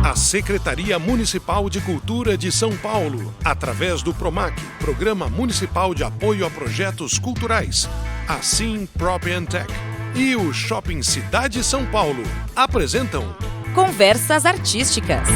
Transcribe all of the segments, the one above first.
A Secretaria Municipal de Cultura de São Paulo, através do PROMAC, Programa Municipal de Apoio a Projetos Culturais, a Sim Prop Tech e o Shopping Cidade São Paulo apresentam Conversas Artísticas.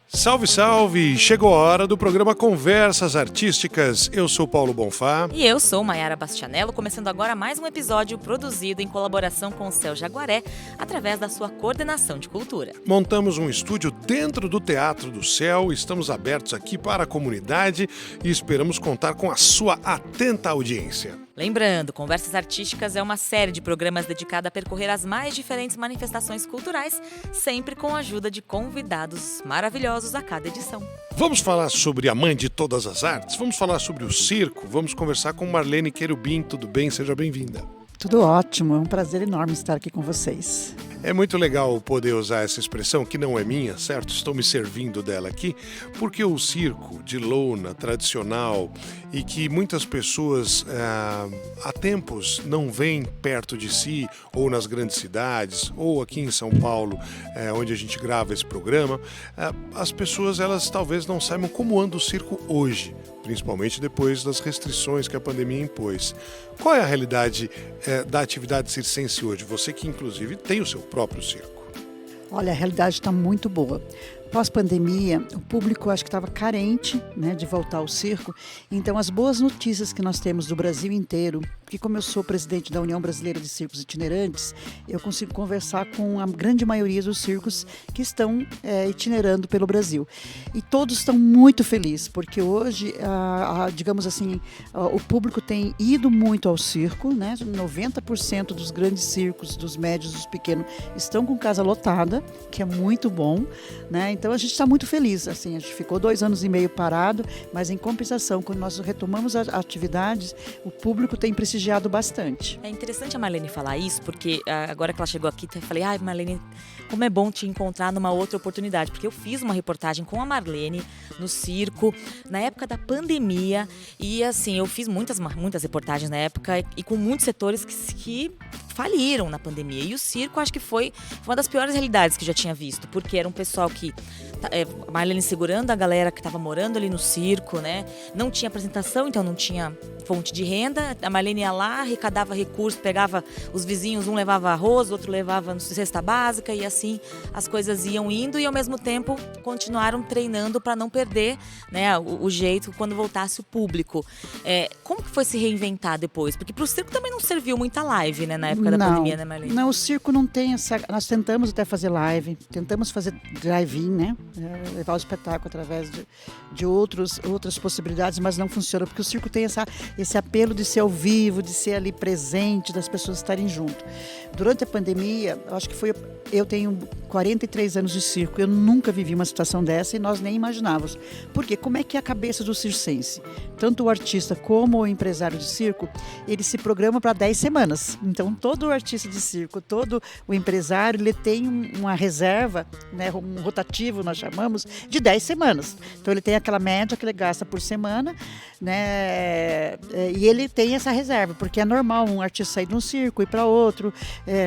Salve, salve! Chegou a hora do programa Conversas Artísticas. Eu sou Paulo Bonfá. E eu sou Maiara Bastianello, começando agora mais um episódio produzido em colaboração com o Céu Jaguaré, através da sua coordenação de cultura. Montamos um estúdio dentro do Teatro do Céu, estamos abertos aqui para a comunidade e esperamos contar com a sua atenta audiência. Lembrando, Conversas Artísticas é uma série de programas dedicada a percorrer as mais diferentes manifestações culturais, sempre com a ajuda de convidados maravilhosos a cada edição. Vamos falar sobre a mãe de todas as artes? Vamos falar sobre o circo? Vamos conversar com Marlene Querubim. Tudo bem? Seja bem-vinda. Tudo ótimo, é um prazer enorme estar aqui com vocês. É muito legal poder usar essa expressão, que não é minha, certo? Estou me servindo dela aqui, porque o circo de lona tradicional e que muitas pessoas há tempos não veem perto de si, ou nas grandes cidades, ou aqui em São Paulo, onde a gente grava esse programa, as pessoas elas talvez não saibam como anda o circo hoje, principalmente depois das restrições que a pandemia impôs. Qual é a realidade da atividade circense hoje? Você que inclusive tem o seu próprio circo. Olha, a realidade está muito boa. Pós-pandemia, o público acho que estava carente, né, de voltar ao circo. Então, as boas notícias que nós temos do Brasil inteiro, porque como eu sou presidente da União Brasileira de Circos Itinerantes, eu consigo conversar com a grande maioria dos circos que estão itinerando pelo Brasil. E todos estão muito felizes, porque hoje, digamos assim, o público tem ido muito ao circo, né? 90% dos grandes circos, dos médios, dos pequenos, estão com casa lotada, que é muito bom, né? Então a gente está muito feliz, assim, a gente ficou 2 anos e meio parado, mas em compensação, quando nós retomamos as atividades, o público tem prestigiado bastante. É interessante a Marlene falar isso, porque agora que ela chegou aqui, eu falei, Marlene, como é bom te encontrar numa outra oportunidade, porque eu fiz uma reportagem com a Marlene no circo, na época da pandemia, e assim, eu fiz muitas reportagens na época, e com muitos setores que faliram na pandemia, e o circo acho que foi uma das piores realidades que eu já tinha visto, porque era um pessoal que a Marlene segurando a galera que estava morando ali no circo, né? Não tinha apresentação, então não tinha fonte de renda. A Marlene ia lá, arrecadava recursos, pegava os vizinhos, um levava arroz, outro levava cesta básica, e assim as coisas iam indo, e ao mesmo tempo continuaram treinando para não perder, né, o jeito quando voltasse o público. Como que foi se reinventar depois? Porque para o circo também não serviu muita live, né, na época da pandemia, né, Marlene? Não, o circo não tem essa... Nós tentamos até fazer live, tentamos fazer drive-in, né? Levar o espetáculo através de outras possibilidades, mas não funciona, porque o circo tem esse apelo de ser ao vivo, de ser ali presente, das pessoas estarem junto. Durante a pandemia, acho que eu tenho 43 anos de circo, eu nunca vivi uma situação dessa e nós nem imaginávamos. Porque como é que é a cabeça do circense? Tanto o artista como o empresário de circo, ele se programa para 10 semanas. Então, todo o artista de circo, todo o empresário, ele tem uma reserva, né, um rotativo, nós chamamos, de 10 semanas. Então, ele tem aquela média que ele gasta por semana, né, e ele tem essa reserva, porque é normal um artista sair de um circo e ir para outro,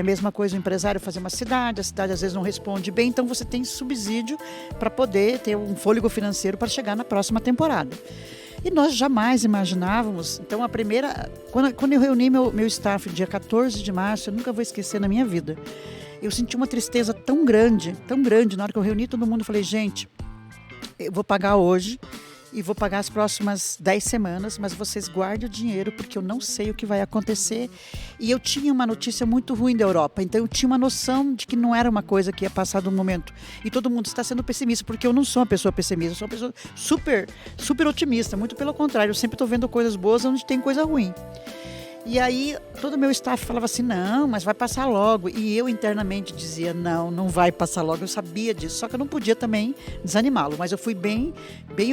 mesma coisa o empresário fazer uma cidade, a cidade às vezes não responde bem, então você tem subsídio para poder ter um fôlego financeiro para chegar na próxima temporada. E nós jamais imaginávamos. Então, quando eu reuni meu staff dia 14 de março, eu nunca vou esquecer na minha vida. Eu senti uma tristeza tão grande, na hora que eu reuni todo mundo, eu falei, gente, eu vou pagar hoje e vou pagar as próximas 10 semanas, mas vocês guardem o dinheiro, porque eu não sei o que vai acontecer. E eu tinha uma notícia muito ruim da Europa, então eu tinha uma noção de que não era uma coisa que ia passar de um momento. E todo mundo está sendo pessimista, porque eu não sou uma pessoa pessimista, eu sou uma pessoa super, super otimista, muito pelo contrário, eu sempre estou vendo coisas boas onde tem coisa ruim. E aí, todo o meu staff falava assim, não, mas vai passar logo. E eu internamente dizia, não vai passar logo. Eu sabia disso, só que eu não podia também desanimá-lo. Mas eu fui bem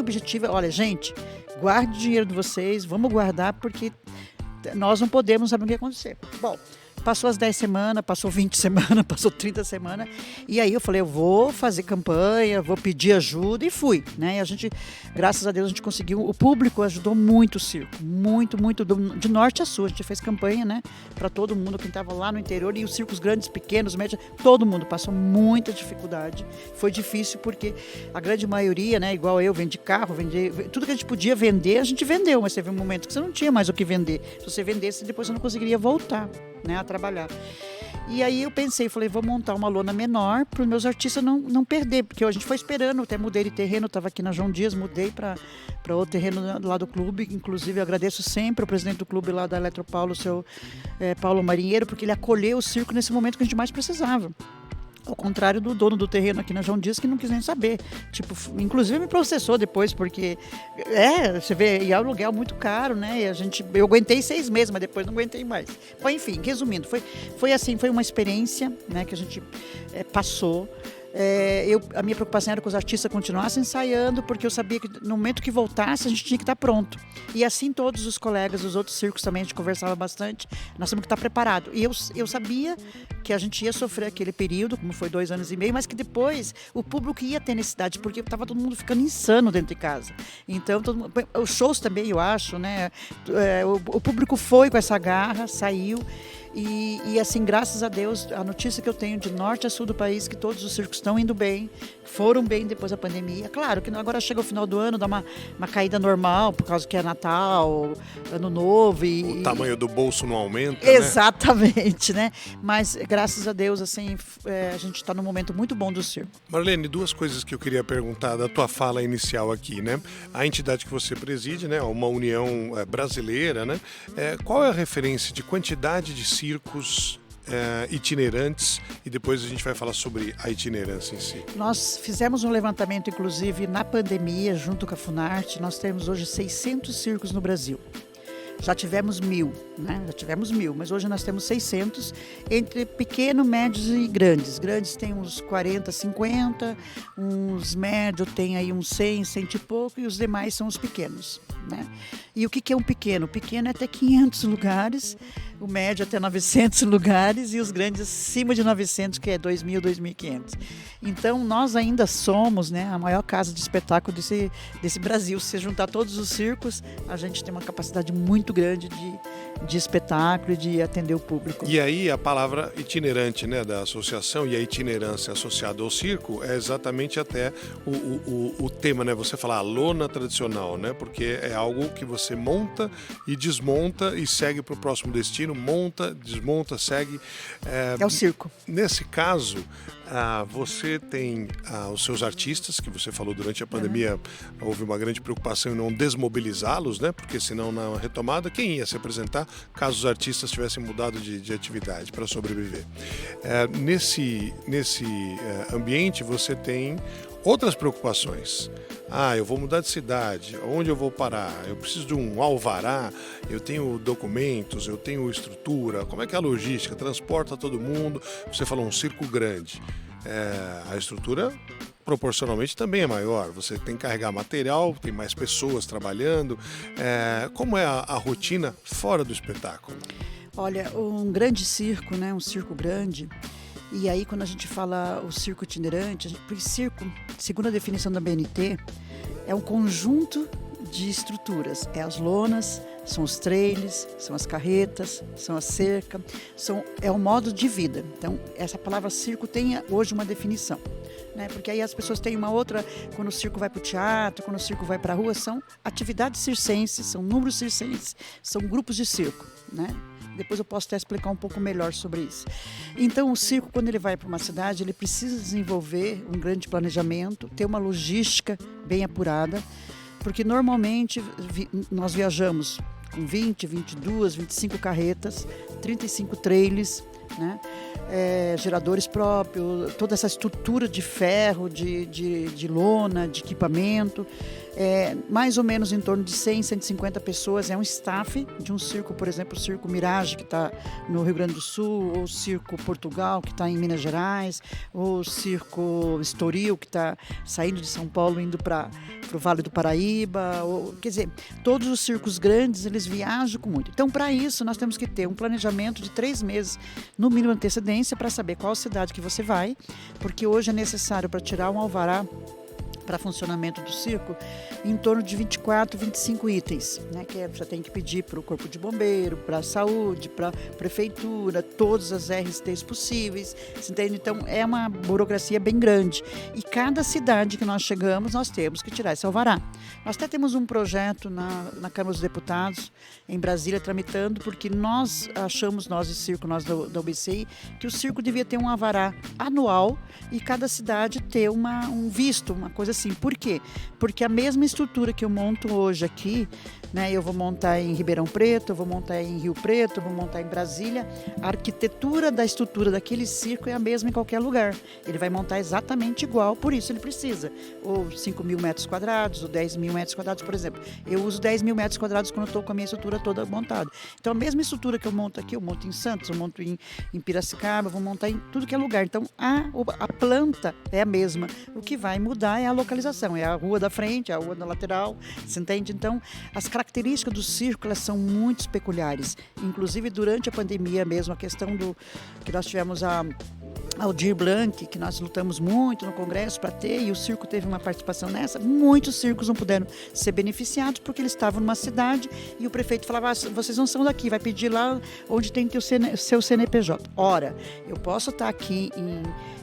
objetiva. Olha, gente, guarde o dinheiro de vocês, vamos guardar, porque nós não podemos saber o que vai acontecer. Bom, passou as 10 semanas, passou 20 semanas, passou 30 semanas. E aí eu falei, eu vou fazer campanha, vou pedir ajuda e fui, né? E a gente, graças a Deus, a gente conseguiu. O público ajudou muito o circo, muito, de norte a sul. A gente fez campanha, né? Para todo mundo, quem estava lá no interior, e os circos grandes, pequenos, médios, todo mundo passou muita dificuldade. Foi difícil porque a grande maioria, né? Igual eu, vendi carro, vendi tudo que a gente podia vender, a gente vendeu, mas teve um momento que você não tinha mais o que vender. Se você vendesse, depois você não conseguiria voltar, né, a trabalhar. E aí eu pensei, falei, vou montar uma lona menor para os meus artistas não perder, porque a gente foi esperando, até mudei de terreno, estava aqui na João Dias, mudei para outro terreno lá do clube, inclusive eu agradeço sempre ao presidente do clube lá da Eletropaulo, o seu Paulo Marinheiro, porque ele acolheu o circo nesse momento que a gente mais precisava. Ao contrário do dono do terreno aqui na João Dias, que não quis nem saber. Tipo, inclusive me processou depois, porque você vê, e é um aluguel muito caro, né? E eu aguentei 6 meses, mas depois não aguentei mais. Bom, enfim, resumindo, foi assim, foi uma experiência, né, que a gente passou. A minha preocupação era que os artistas continuassem ensaiando, porque eu sabia que no momento que voltasse a gente tinha que estar pronto. E assim todos os colegas dos outros circos também, a gente conversava bastante, nós temos que estar preparado. E eu sabia que a gente ia sofrer aquele período, como foi 2 anos e meio, mas que depois o público ia ter necessidade, porque estava todo mundo ficando insano dentro de casa. Então, os shows também, eu acho, né? O público foi com essa garra, saiu. E assim, graças a Deus, a notícia que eu tenho de norte a sul do país, que todos os circos estão indo bem, foram bem depois da pandemia. Claro que agora chega o final do ano, dá uma caída normal, por causa que é Natal, Ano Novo. O tamanho do bolso não aumenta, exatamente, né? Mas graças a Deus, assim, a gente está num momento muito bom do circo. Marlene, 2 coisas que eu queria perguntar da tua fala inicial aqui, né? A entidade que você preside, né? Uma união brasileira, né? Qual é a referência de quantidade de circos itinerantes, e depois a gente vai falar sobre a itinerância em si. Nós fizemos um levantamento, inclusive, na pandemia, junto com a Funarte. Nós temos hoje 600 circos no Brasil. Já tivemos 1.000, né? Já tivemos 1.000, mas hoje nós temos 600, entre pequeno, médios e grandes. Grandes tem uns 40, 50, uns médios tem aí uns 100, 100 e pouco, e os demais são os pequenos, né? E o que é um pequeno? O pequeno é até 500 lugares, o médio até 900 lugares e os grandes acima de 900, que é 2.000, 2.500. Então, nós ainda somos, né, a maior casa de espetáculo desse Brasil. Se juntar todos os circos, a gente tem uma capacidade muito grande de espetáculo e de atender o público. E aí a palavra itinerante, né, da associação, e a itinerância associada ao circo é exatamente até o tema, né? Você falar a lona tradicional, né? Porque é algo que você monta e desmonta e segue para o próximo destino, monta, desmonta, segue. É o circo. Nesse caso, você tem os seus artistas, que você falou durante a pandemia, houve uma grande preocupação em não desmobilizá-los, né? Porque senão na retomada, quem ia se apresentar caso os artistas tivessem mudado de atividade para sobreviver? Nesse ambiente você tem outras preocupações. Eu vou mudar de cidade, onde eu vou parar? Eu preciso de um alvará, eu tenho documentos, eu tenho estrutura, como é que é a logística? Transporta todo mundo, você falou um circo grande. A estrutura proporcionalmente também é maior, você tem que carregar material, tem mais pessoas trabalhando. Como é a rotina fora do espetáculo? Olha, um grande circo, né? Um circo grande. E aí, quando a gente fala o circo itinerante, porque circo, segundo a definição da BNT, é um conjunto de estruturas. É as lonas, são os trailers, são as carretas, são a cerca, é o modo de vida. Então, essa palavra circo tem hoje uma definição, né? Porque aí as pessoas têm uma outra, quando o circo vai para o teatro, quando o circo vai para a rua, são atividades circenses, são números circenses, são grupos de circo, né? Depois eu posso até explicar um pouco melhor sobre isso. Então, o circo, quando ele vai para uma cidade, ele precisa desenvolver um grande planejamento, ter uma logística bem apurada, porque normalmente nós viajamos com 20, 22, 25 carretas, 35 trailers, né? Geradores próprios, toda essa estrutura de ferro, de lona, de equipamento. mais ou menos em torno de 100, 150 pessoas. É um staff de um circo, por exemplo, o Circo Mirage, que está no Rio Grande do Sul, ou o Circo Portugal, que está em Minas Gerais, ou o Circo Estoril, que está saindo de São Paulo, indo para o Vale do Paraíba. Quer dizer, todos os circos grandes, eles viajam com muito. Então, para isso, nós temos que ter um planejamento de 3 meses, no mínimo antecedência, para saber qual cidade que você vai, porque hoje é necessário, para tirar um alvará para funcionamento do circo, em torno de 24, 25 itens, né? Que você tem que pedir para o Corpo de Bombeiro, para a Saúde, para a Prefeitura, todas as RSTs possíveis, você entende? Então, é uma burocracia bem grande. E cada cidade que nós chegamos, nós temos que tirar esse alvará. Nós até temos um projeto na Câmara dos Deputados, em Brasília, tramitando, porque nós achamos, nós de circo, nós da UBCI, que o circo devia ter um alvará anual e cada cidade ter um visto, uma coisa assim. Por quê? Porque a mesma estrutura que eu monto hoje aqui, né, eu vou montar em Ribeirão Preto, eu vou montar em Rio Preto, eu vou montar em Brasília, a arquitetura da estrutura daquele circo é a mesma em qualquer lugar. Ele vai montar exatamente igual, por isso ele precisa. Ou 5 mil metros quadrados, ou 10 mil metros quadrados, por exemplo. Eu uso 10 mil metros quadrados quando eu estou com a minha estrutura toda montada. Então, a mesma estrutura que eu monto aqui, eu monto em Santos, eu monto em Piracicaba, eu vou montar em tudo que é lugar. Então, a planta é a mesma. O que vai mudar é a localização, é a rua da frente, a rua da lateral, você entende? Então, as características do circo, elas são muito peculiares. Inclusive, durante a pandemia mesmo, a questão que nós tivemos Aldir Blanc, que nós lutamos muito no Congresso para ter, e o circo teve uma participação nessa. Muitos circos não puderam ser beneficiados porque eles estavam numa cidade e o prefeito falava, vocês não são daqui, vai pedir lá onde tem que ter o seu CNPJ. Ora, eu posso estar aqui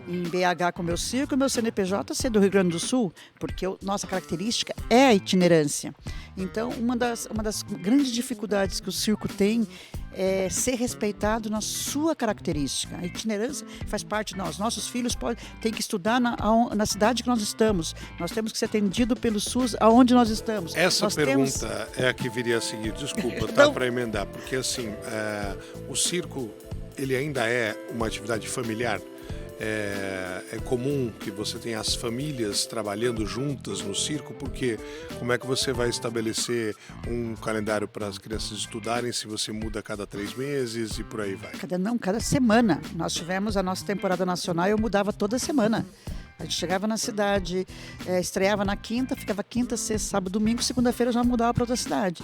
em BH com o meu circo e meu CNPJ ser do Rio Grande do Sul, porque nossa característica é a itinerância. Então, uma das grandes dificuldades que o circo tem é ser respeitado na sua característica. A itinerância faz parte de nós. Nossos filhos têm que estudar na cidade que nós estamos. Nós temos que ser atendido pelo SUS aonde nós estamos. Essa pergunta é a que viria a seguir. Desculpa, tá, para emendar. Porque assim, o circo, ele ainda é uma atividade familiar. É comum que você tenha as famílias trabalhando juntas no circo, porque como é que você vai estabelecer um calendário para as crianças estudarem se você muda a cada 3 meses e por aí vai? Cada semana. Nós tivemos a nossa temporada nacional e eu mudava toda semana. A gente chegava na cidade, estreava na quinta, ficava quinta, sexta, sábado, domingo, segunda-feira já mudava para outra cidade.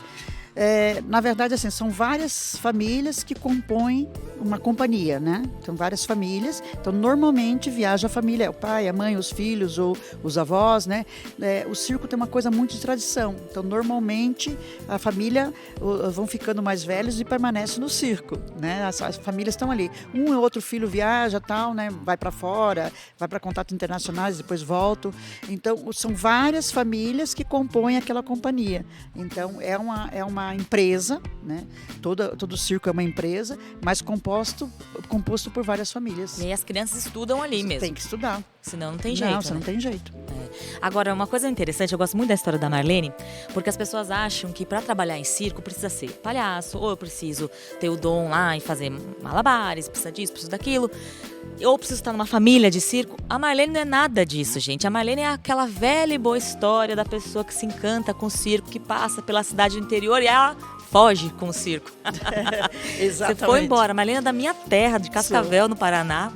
Na verdade, assim, são várias famílias que compõem uma companhia, né? São várias famílias. Então, normalmente viaja a família, o pai, a mãe, os filhos ou os avós, né? O circo tem uma coisa muito de tradição. Então, normalmente a família vão ficando mais velhos e permanece no circo, né? As famílias estão ali. Um ou outro filho viaja, tal, né? Vai para fora, vai para contatos internacionais, depois volta. Então, são várias famílias que compõem aquela companhia. Então, é uma empresa, né? Todo circo é uma empresa, mas composto por várias famílias. E aí as crianças estudam ali mesmo. Tem que estudar. Senão não tem jeito. Não, você não tem jeito. Agora, uma coisa interessante, eu gosto muito da história da Marlene, porque as pessoas acham que para trabalhar em circo precisa ser palhaço, ou eu preciso ter o dom lá em fazer malabares, precisa disso, precisa daquilo, ou preciso estar numa família de circo. A Marlene não é nada disso, gente. A Marlene é aquela velha e boa história da pessoa que se encanta com o circo, que passa pela cidade do interior e ela foge com o circo. Exatamente. Você foi embora. A Marlene é da minha terra, de Cascavel, no Paraná.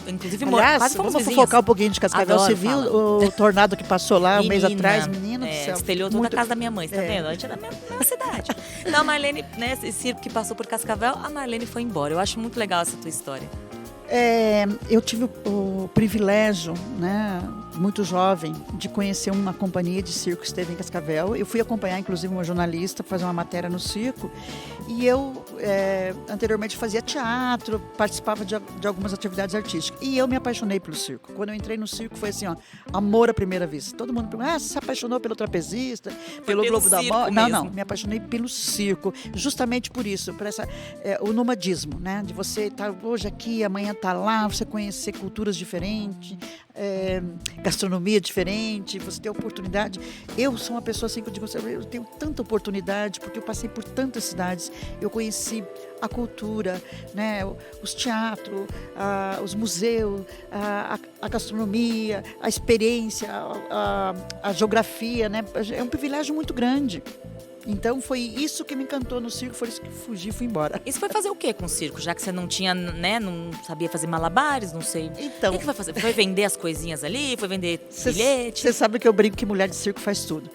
Inclusive, aliás, quase fomos vamos vizinhos. fofocar um pouquinho de Cascavel. Adoro, você viu fala. o tornado que passou lá um mês Menina, atrás? Menino do céu. Espelhou toda a casa da minha mãe, tá vendo? A gente é da mesma cidade. Então, a Marlene, né, esse circo que passou por Cascavel, a Marlene foi embora. Eu acho muito legal essa tua história. Eu tive o privilégio, né, muito jovem, de conhecer uma companhia de circo que esteve em Cascavel. Eu fui acompanhar, inclusive, uma jornalista, fazer uma matéria no circo. E eu, anteriormente, fazia teatro, participava de algumas atividades artísticas. E eu me apaixonei pelo circo. Quando eu entrei no circo, foi assim, ó, amor à primeira vista. Todo mundo pergunta, você se apaixonou pelo trapezista, pelo Globo da Morte? Não, me apaixonei pelo circo. Justamente por isso, por o nomadismo, né? De você estar hoje aqui, amanhã estar lá, você conhecer culturas diferentes. gastronomia diferente, você tem oportunidade. Eu sou uma pessoa assim que eu digo, eu tenho tanta oportunidade, porque eu passei por tantas cidades, eu conheci a cultura, né, os teatros, os museus, a gastronomia, a experiência, a geografia, né, é um privilégio muito grande. Então foi isso que me encantou no circo, foi isso que fugi e fui embora. E você foi fazer o que com o circo? Já que você não tinha, né, não sabia fazer malabares, não sei. Então, o que foi fazer? Foi vender as coisinhas ali? Foi vender bilhete? Você sabe que eu brinco que mulher de circo faz tudo.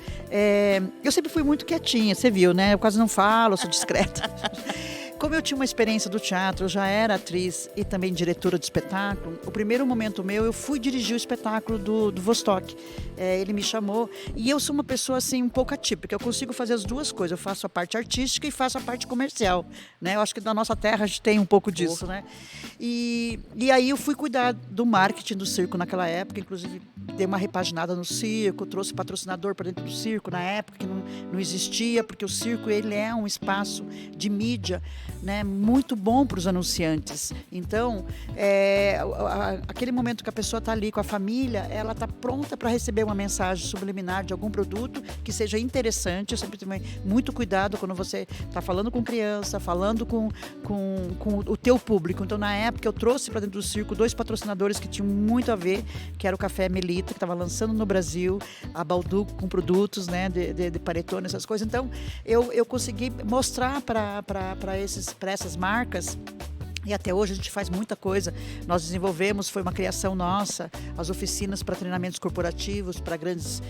Eu sempre fui muito quietinha, você viu, né? Eu quase não falo, eu sou discreta. Como eu tinha uma experiência do teatro, eu já era atriz e também diretora de espetáculo, o primeiro momento meu, eu fui dirigir o espetáculo do Vostok. Ele me chamou e eu sou uma pessoa assim um pouco atípica, eu consigo fazer as duas coisas, eu faço a parte artística e faço a parte comercial, né? Eu acho que na nossa terra a gente tem um pouco disso, né? E aí eu fui cuidar do marketing do circo naquela época, inclusive dei uma repaginada no circo, trouxe patrocinador para dentro do circo na época que não existia, porque o circo ele é um espaço de mídia, né, muito bom para os anunciantes. Então, aquele momento que a pessoa está ali com a família, ela está pronta para receber uma mensagem subliminar de algum produto que seja interessante. Eu sempre tenho muito cuidado quando você está falando com criança, falando com o teu público. Então, na época, eu trouxe para dentro do circo 2 patrocinadores que tinham muito a ver, que era o Café Melita, que estava lançando no Brasil, a Balduco com produtos, né, de panetone, essas coisas. Então, eu consegui mostrar para essas marcas. E até hoje a gente faz muita coisa. Nós desenvolvemos, foi uma criação nossa, as oficinas para treinamentos corporativos, para grandes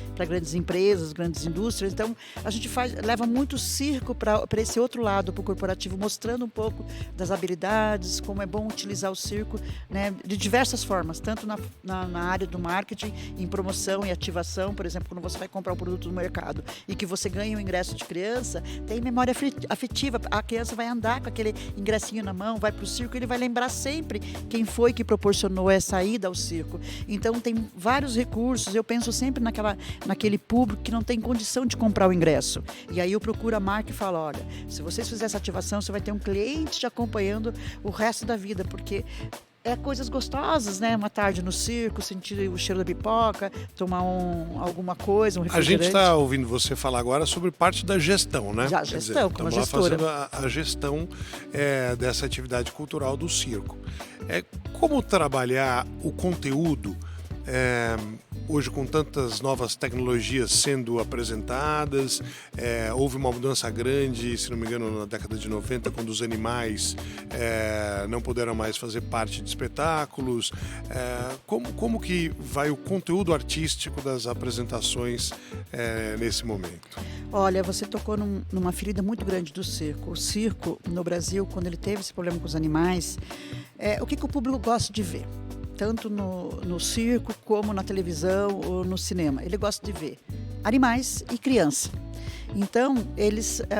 empresas, grandes indústrias. Então, a gente leva muito o circo para esse outro lado, para o corporativo, mostrando um pouco das habilidades, como é bom utilizar o circo, né, de diversas formas, tanto na área do marketing, em promoção e ativação. Por exemplo, quando você vai comprar um produto no mercado e que você ganha um ingresso de criança, tem memória afetiva. A criança vai andar com aquele ingressinho na mão, vai para o circo, ele vai lembrar sempre quem foi que proporcionou essa ida ao circo. Então tem vários recursos, eu penso sempre naquele público que não tem condição de comprar o ingresso. E aí eu procuro a marca e falo, olha, se vocês fizerem essa ativação, você vai ter um cliente te acompanhando o resto da vida, porque coisas gostosas, né? Uma tarde no circo, sentir o cheiro da pipoca, tomar alguma coisa, um refrigerante. A gente está ouvindo você falar agora sobre parte da gestão, né? Já, gestão, como gestora. Estamos lá fazendo a gestão dessa atividade cultural do circo. Como trabalhar o conteúdo hoje com tantas novas tecnologias sendo apresentadas, houve uma mudança grande, se não me engano, na década de 90, quando os animais não puderam mais fazer parte de espetáculos. Como que vai o conteúdo artístico das apresentações nesse momento? Olha, você tocou numa ferida muito grande do circo. O circo, no Brasil, quando ele teve esse problema com os animais, o que o público gosta de ver? Tanto no circo, como na televisão ou no cinema. Ele gosta de ver animais e criança. Então,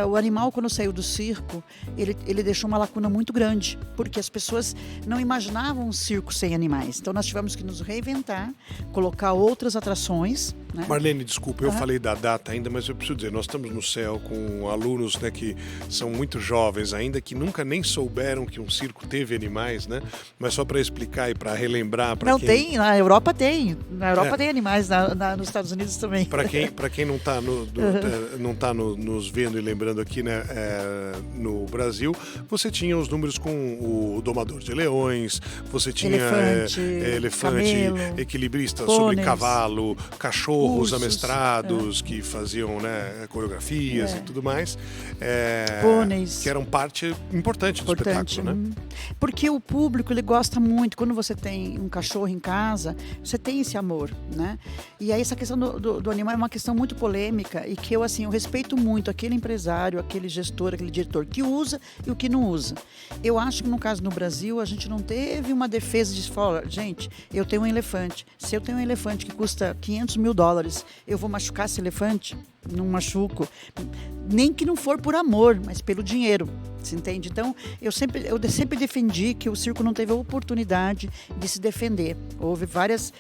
o animal, quando saiu do circo, ele deixou uma lacuna muito grande, porque as pessoas não imaginavam um circo sem animais. Então, nós tivemos que nos reinventar, colocar outras atrações. Né? Marlene, desculpa, eu falei da data ainda, mas eu preciso dizer, nós estamos no céu com alunos, né, que são muito jovens ainda, que nunca nem souberam que um circo teve animais, né? Mas só para explicar e para relembrar... Não, tem, na Europa tem. Na Europa tem animais, nos Estados Unidos também. Para quem não está nos vendo e lembrando aqui, né, no Brasil, você tinha os números com o domador de leões, você tinha elefante, camelo, equilibrista pôneis, sobre cavalo, cachorros ursos, amestrados que faziam, né, coreografias e tudo mais, pôneis, que eram parte importante do espetáculo, né? Porque o público ele gosta muito. Quando você tem um cachorro em casa, você tem esse amor, né? E aí essa questão do animal é uma questão muito polêmica e que eu respeito muito aquele empresário, aquele gestor, aquele diretor que usa e o que não usa. Eu acho que no caso no Brasil a gente não teve uma defesa de falar, gente, eu tenho um elefante. Se eu tenho um elefante que custa $500 mil, eu vou machucar esse elefante? não machuco. Nem que não for por amor, mas pelo dinheiro, se entende? Então, eu sempre defendi que o circo não teve a oportunidade de se defender. Houve várias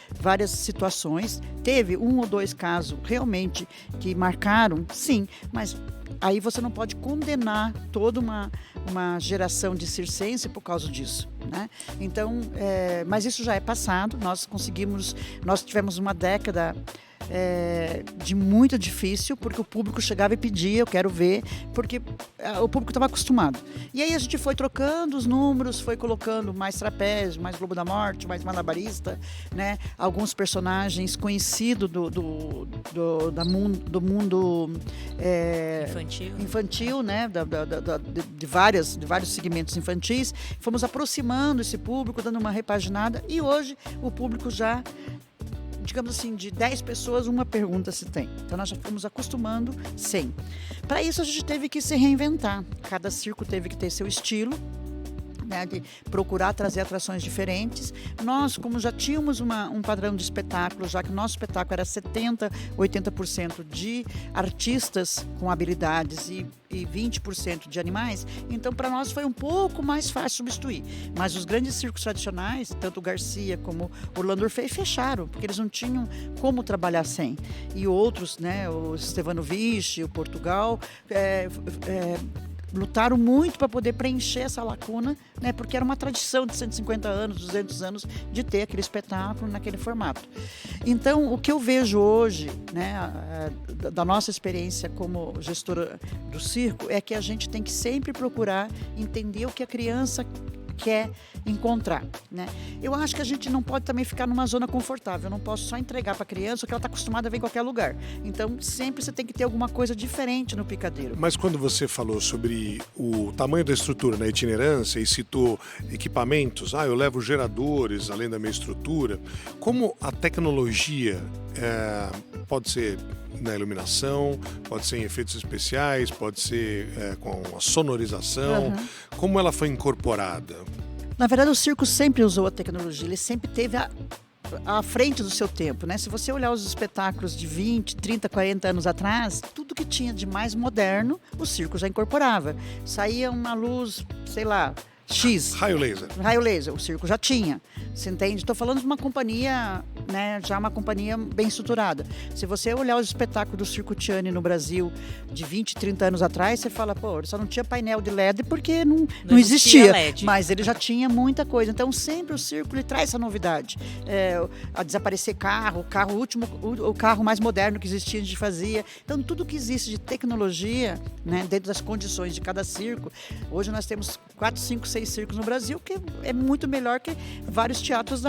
situações, teve 1 ou 2 casos realmente que marcaram, sim, mas aí você não pode condenar toda uma geração de circense por causa disso, né? Então, mas isso já é passado, nós tivemos uma década de muito difícil, porque o público chegava e pedia, eu quero ver, porque o público estava acostumado. E aí a gente foi trocando os números, foi colocando mais trapézio, mais Globo da Morte, mais malabarista, né? Alguns personagens conhecidos do mundo infantil, né? De vários segmentos infantis. Fomos aproximando esse público, dando uma repaginada, e hoje o público já, digamos assim, de 10 pessoas, uma pergunta se tem. Então, nós já fomos acostumando 100. Para isso, a gente teve que se reinventar. Cada circo teve que ter seu estilo, né, de procurar trazer atrações diferentes. Nós, como já tínhamos um padrão de espetáculo, já que o nosso espetáculo era 70%, 80% de artistas com habilidades e 20% de animais, então para nós foi um pouco mais fácil substituir. Mas os grandes circos tradicionais, tanto o Garcia como o Orlando Orfei, fecharam, porque eles não tinham como trabalhar sem. E outros, né, o Stefano Vichy, o Portugal, lutaram muito para poder preencher essa lacuna, né, porque era uma tradição de 150 anos, 200 anos de ter aquele espetáculo naquele formato. Então, o que eu vejo hoje, né, da nossa experiência como gestora do circo, é que a gente tem que sempre procurar entender o que a criança quer encontrar, né? Eu acho que a gente não pode também ficar numa zona confortável. Eu não posso só entregar para a criança o que ela está acostumada a ver em qualquer lugar. Então, sempre você tem que ter alguma coisa diferente no picadeiro. Mas quando você falou sobre o tamanho da estrutura na itinerância e citou equipamentos, eu levo geradores além da minha estrutura, como a tecnologia pode ser na iluminação, pode ser em efeitos especiais, pode ser com a sonorização, como ela foi incorporada? Na verdade, o circo sempre usou a tecnologia, ele sempre teve à frente do seu tempo, né? Se você olhar os espetáculos de 20, 30, 40 anos atrás, tudo que tinha de mais moderno, o circo já incorporava. Saía uma luz, sei lá, X. Raio laser. Raio laser, o circo já tinha. Você entende? Estou falando de uma companhia, né, já uma companhia bem estruturada. Se você olhar os espetáculos do Circo Tiani no Brasil de 20, 30 anos atrás, você fala, pô, só não tinha painel de LED porque não existia. LED. Mas ele já tinha muita coisa. Então, sempre o circo ele traz essa novidade. A desaparecer o carro mais moderno que existia, a gente fazia. Então, tudo que existe de tecnologia, né, dentro das condições de cada circo. Hoje nós temos 4, 5, 6 circos no Brasil, que é muito melhor que vários teatros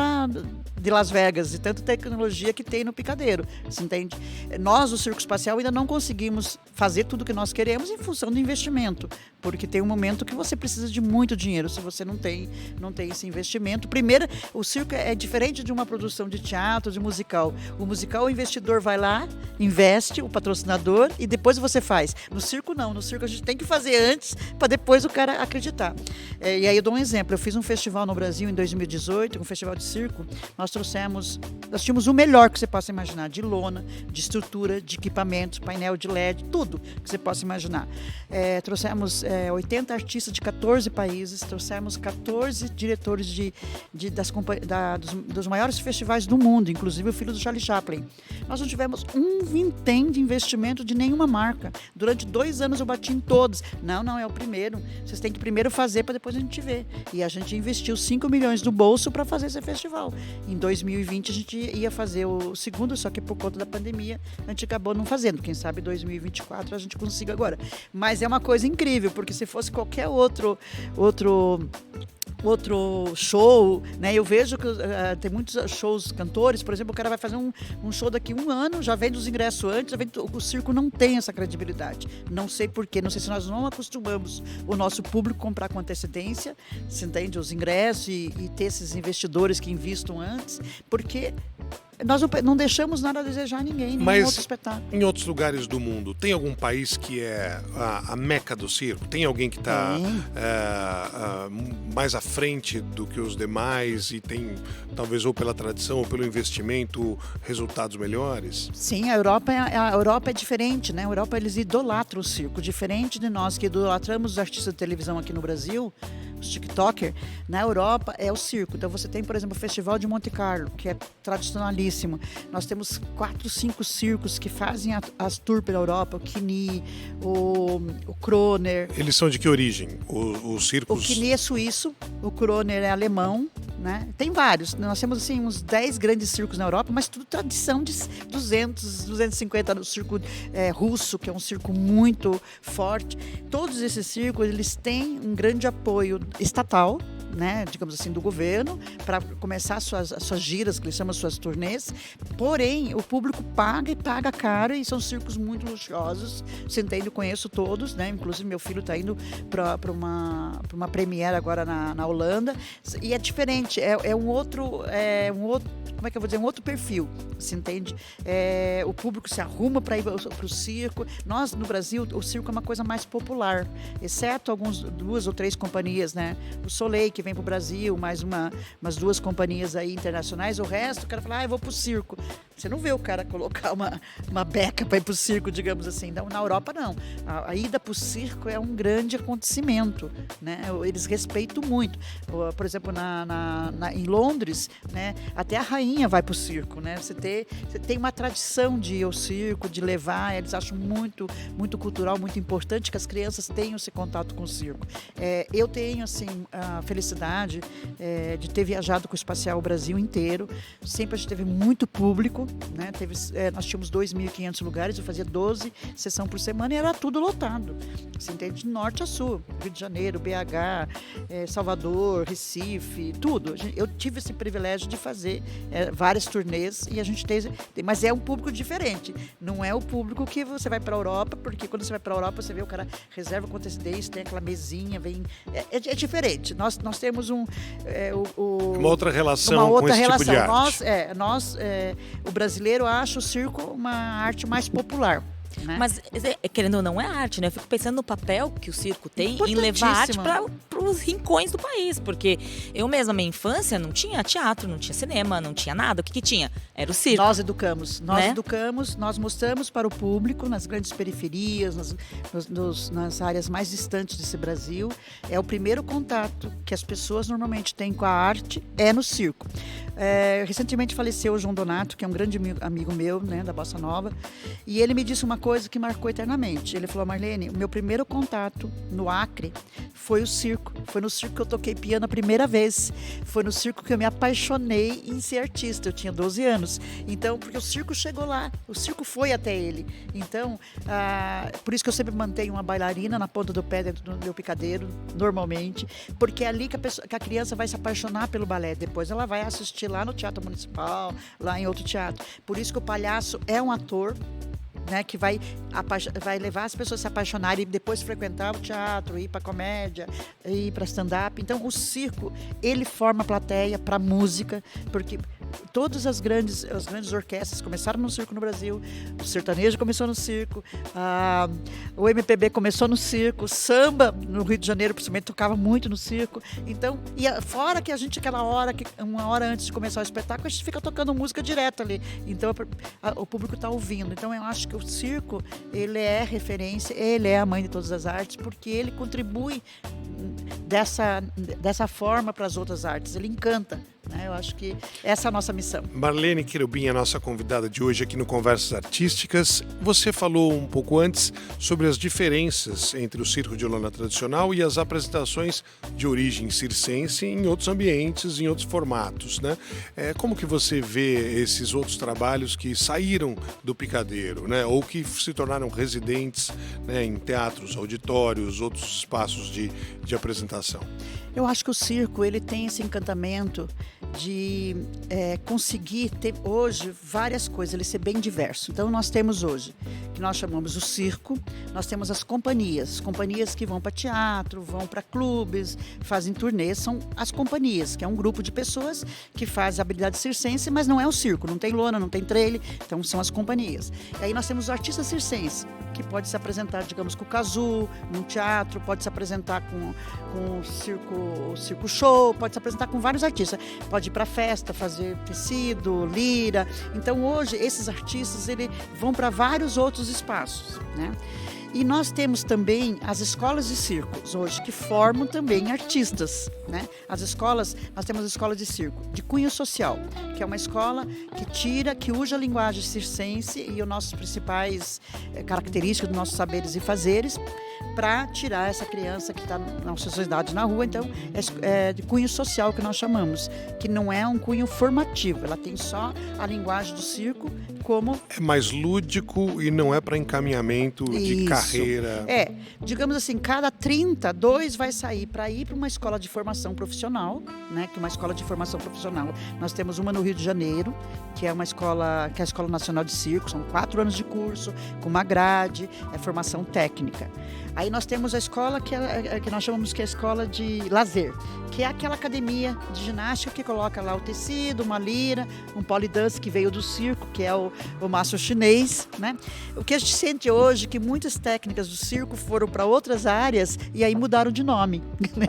de Las Vegas, e tanta tecnologia que tem no picadeiro, você entende? Nós, o Circo Espacial, ainda não conseguimos fazer tudo o que nós queremos em função do investimento, porque tem um momento que você precisa de muito dinheiro, se você não tem esse investimento. Primeiro, o circo é diferente de uma produção de teatro, de musical. O musical, o investidor vai lá, investe, o patrocinador, e depois você faz. No circo, não. No circo, a gente tem que fazer antes, para depois o cara acreditar. E aí eu dou um exemplo. Eu fiz um festival no Brasil em 2018, um festival de circo. Nós tínhamos o melhor que você possa imaginar, de lona, de estrutura, de equipamentos, painel de LED, tudo que você possa imaginar. Trouxemos 80 artistas de 14 países, trouxemos 14 diretores dos maiores festivais do mundo, inclusive o filho do Charlie Chaplin. Nós não tivemos um vintém de investimento de nenhuma marca. Durante 2 anos eu bati em todos. Não, é o primeiro. Vocês têm que primeiro fazer para depois a gente ver. E a gente investiu 5 milhões do bolso para fazer esse festival. Em 2020 a gente ia fazer o segundo, só que por conta da pandemia a gente acabou não fazendo. Quem sabe 2024 a gente consiga agora. Mas é uma coisa incrível, porque se fosse qualquer outro show, né? Eu vejo que tem muitos shows, cantores, por exemplo, o cara vai fazer um show daqui 1 ano, já vende os ingressos antes, o circo não tem essa credibilidade. Não sei porquê, não sei se nós não acostumamos o nosso público a comprar com antecedência, se entende, os ingressos e ter esses investidores que investam antes, porque Nós não deixamos nada a desejar a ninguém, nenhum Mas outro espetáculo. em outros lugares do mundo, tem algum país que é a meca do circo? Tem alguém que está mais à frente do que os demais e tem, talvez ou pela tradição ou pelo investimento, resultados melhores? Sim, a Europa é diferente, né? A Europa, eles idolatram o circo, diferente de nós que idolatramos os artistas de televisão aqui no Brasil, os TikTokers. Na Europa é o circo. Então você tem, por exemplo, o Festival de Monte Carlo, que é tradicionalíssimo. Nós temos 4, 5 circos que fazem as tours pela Europa, o Knie, o Kroner. Eles são de que origem? Os circos? O Knie é suíço, o Kroner é alemão, né? Tem vários. Nós temos assim uns 10 grandes circos na Europa, mas tudo tradição de 200, 250 anos. O circo russo, que é um circo muito forte. Todos esses circos, eles têm um grande apoio estatal, né, digamos assim, do governo, para começar as suas giras, que eles chamam as suas turnês. Porém, o público paga e paga caro, e são circos muito luxuosos. Você entende? Eu conheço todos, né? Inclusive meu filho está indo para uma premiere agora na Holanda. E é diferente, é um outro, como é que eu vou dizer, um outro perfil, você entende? O público se arruma para ir para o circo. Nós, no Brasil, o circo é uma coisa mais popular, exceto 2 ou 3 companhias, né? O Soleil, que vem para o Brasil, mais umas 2 companhias aí internacionais. O resto, o cara fala, eu vou para o circo. Você não vê o cara colocar uma beca para ir para o circo, digamos assim. Então, na Europa, não. A ida para o circo é um grande acontecimento, né? Eles respeitam muito. Por exemplo, em Londres, né, até a rainha vai para o circo, né? Você tem uma tradição de ir ao circo, de levar. Eles acham muito, muito cultural, muito importante que as crianças tenham esse contato com o circo. Eu tenho, assim, a felicidade de ter viajado com o Espacial o Brasil inteiro. Sempre a gente teve muito público, né? Nós tínhamos 2.500 lugares, eu fazia 12 sessões por semana e era tudo lotado. Você entende? De norte a sul, Rio de Janeiro, BH, Salvador, Recife, tudo. Eu tive esse privilégio de fazer várias turnês e a gente mas é um público diferente. Não é o público que você vai para a Europa, porque quando você vai para a Europa, você vê o cara reserva com antecedência, tem aquela mesinha, vem... É diferente. Nós temos uma outra relação com esse tipo de arte. O brasileiro acha o circo uma arte mais popular. Né? Mas, querendo ou não, é arte, né? Eu fico pensando no papel que o circo tem em levar arte para os rincões do país. Porque eu mesma, minha infância, não tinha teatro, não tinha cinema, não tinha nada. O que tinha? Era o circo. Nós educamos, nós mostramos para o público, nas grandes periferias, nas áreas mais distantes desse Brasil. É o primeiro contato que as pessoas normalmente têm com a arte, é no circo. Recentemente faleceu o João Donato, que é um grande amigo meu, né, da Bossa Nova, e ele me disse uma coisa que marcou eternamente. Ele falou, Marlene, o meu primeiro contato no Acre foi o circo. Foi no circo que eu toquei piano a primeira vez. Foi no circo que eu me apaixonei em ser artista. Eu tinha 12 anos. Então, porque o circo chegou lá, o circo foi até ele. Então, por isso que eu sempre mantenho uma bailarina na ponta do pé dentro do meu picadeiro, normalmente, porque é ali que a criança vai se apaixonar pelo balé. Depois ela vai assistir lá no Teatro Municipal, lá em outro teatro. Por isso que o palhaço é um ator, né, que vai levar as pessoas a se apaixonarem e depois frequentar o teatro, ir para comédia, ir para stand-up. Então, o circo, ele forma plateia para música, porque todas as grandes orquestras começaram no circo no Brasil, o sertanejo começou no circo, o MPB começou no circo, o samba no Rio de Janeiro, principalmente, tocava muito no circo. Então, fora que a gente, uma hora antes de começar o espetáculo, a gente fica tocando música direto ali. Então, o público está ouvindo. Então, eu acho que o circo, ele é referência, ele é a mãe de todas as artes, porque ele contribui dessa forma para as outras artes, ele encanta. Eu acho que essa é a nossa missão. Marlene Querubim é a nossa convidada de hoje aqui no Conversas Artísticas. Você falou um pouco antes sobre as diferenças entre o circo de lona tradicional e as apresentações de origem circense em outros ambientes, em outros formatos, né? Como que você vê esses outros trabalhos que saíram do picadeiro, né? Ou que se tornaram residentes, né, em teatros, auditórios, outros espaços de apresentação? Eu acho que o circo, ele tem esse encantamento de conseguir ter hoje várias coisas, ele ser bem diverso. Então nós temos hoje que nós chamamos o circo. Nós temos as companhias que vão para teatro, vão para clubes, fazem turnês, são as companhias, que é um grupo de pessoas que faz habilidade circense, mas não é o circo, não tem lona, não tem trailer, então são as companhias. E aí nós temos o artista circense, que pode se apresentar, digamos, com o casulo, num teatro, pode se apresentar com o circo show, pode se apresentar com vários artistas, pode ir para festa, fazer tecido, lira. Então hoje esses artistas vão para vários outros espaços, né? E nós temos também as escolas de circos hoje, que formam também artistas, né? Nós temos a escola de circo de cunho social, que é uma escola que usa a linguagem circense e as nossas principais características dos nossos saberes e fazeres para tirar essa criança que está na sociedade na rua. Então, é de cunho social que nós chamamos, que não é um cunho formativo, ela tem só a linguagem do circo como... É mais lúdico e não é para encaminhamento de carreira. Digamos assim, cada 30, 2 vai sair para ir para uma escola de formação profissional, né? Que é uma escola de formação profissional. Nós temos uma no Rio de Janeiro, que é uma escola, que é a Escola Nacional de Circo, são 4 anos de curso, com uma grade, é formação técnica. Aí nós temos a escola que nós chamamos que é a escola de lazer, que é aquela academia de ginástica que coloca lá o tecido, uma lira, um polidense que veio do circo, que é o maço chinês, né? O que a gente sente hoje é que muitas técnicas do circo foram para outras áreas e aí mudaram de nome, né?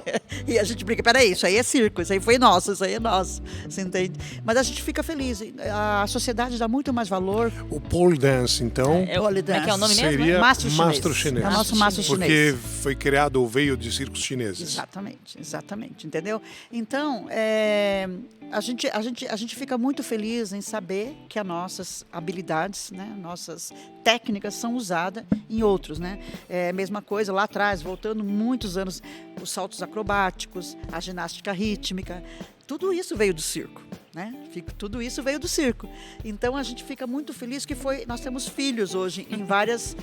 E a gente brinca, peraí, isso aí é circo, isso aí foi nosso, isso aí é nosso, você entende? Mas a gente fica feliz, a sociedade dá muito mais valor. O pole dance, então, pole dance. Como é que é o nome mesmo? seria Mastro chinês. É o nosso mastro chinês. Porque foi criado ou veio de circos chineses. Exatamente, entendeu? Então, a gente fica muito feliz em saber que as nossas habilidades, né, nossas técnicas são usadas em outros, né? É a mesma coisa lá atrás, voltando muitos anos, os saltos acrobáticos, a ginástica rítmica, tudo isso veio do circo, né? Tudo isso veio do circo. Então a gente fica muito feliz que nós temos filhos hoje em vários